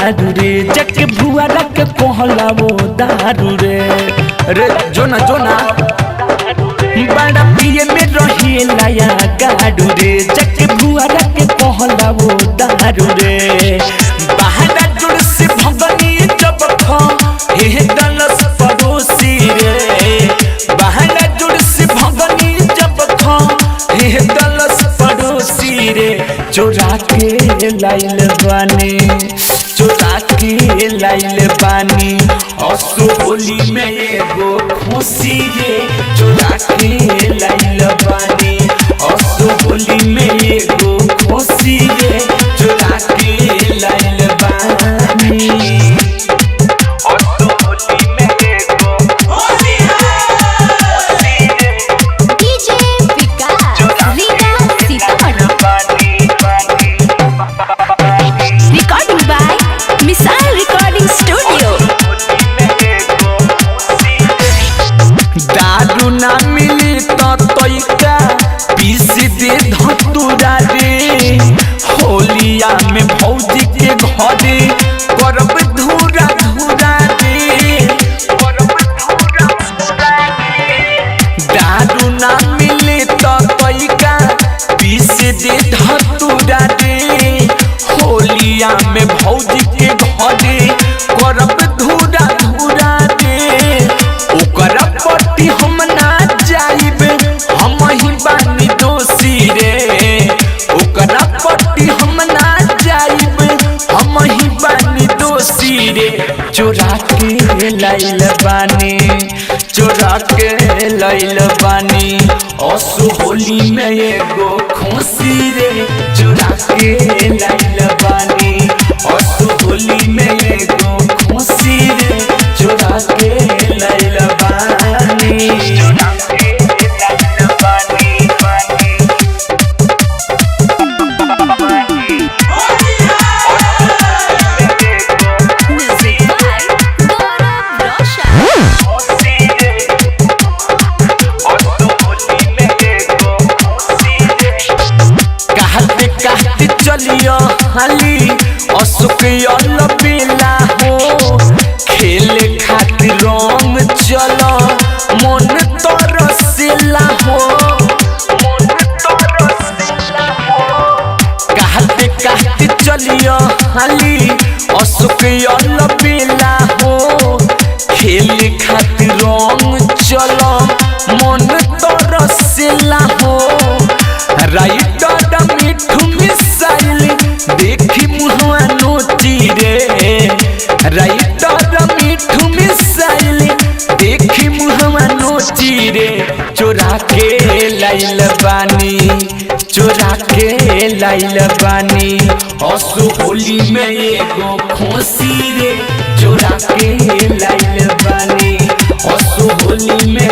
दारू रे जके भुआ रख कहला वो दारू रे रे जोना जोना बड़ा पिए में रही लाया गाड़ू रे जके भुआ रख कहला वो दारू रे बाहर जुड़ से भगनी जब खा हे दलस पड़ोसी रे बाहर जुड़ से भगनी जब खा हे दलस पड़ोसी रे चोरा के लाइल बानी चोरा के लाइल बानी असो होली में एगो खुशी रे चोरा के लाइल बानी असो होली में एगो खुशी रे चोरा के लाइल बानी असो होली में एगो खुशी रे DJ Vikas Riga Sitamarhi recording by missile recording studio. दारू ना मिली तो तोइका पीस दे धतुरा रे होलिया में भौजी के घरे करब धूरा धूरा रे करब धूरा धूरा रे दारू ना मिली तो तोइका पीस दे धतुरा रे होलिया में भौजी के घरे करब धूरा धूरा रे ओकरा पट्टी हम ना जाइबे हम ही बानी दोषी रे ओकरा पट्टी हम ना जाइबे हम ही बानी दोषी रे चोरा के लाइल बानी चोरा के लाइल बानी असो होली में एगो खुशी रे चोरा के लाइल बानी असो होली में एगो खुशी रे चोरा के लाइल बानी चोरा के लाइल बानी म्यूजिक बाय गौरव रोशन। कहते कहते चलियो हाली अशोक बेला हो खेले खातिर रंग चलो मन तरसेला हो कहते कहते चलियो हाली अशोक बेला हो खेले खातिर रंग चलो मन तरसेला हो राइटर मिठू मिसाइल देखी मुहवा नोची रे राइटर मिठू मिसाइल देखी मुहवा नोची रे चोरा के लाइल बानी चोरा के लाइल बानी असो होली में एगो खुशी रे चोरा के लाइल बानी असो होली में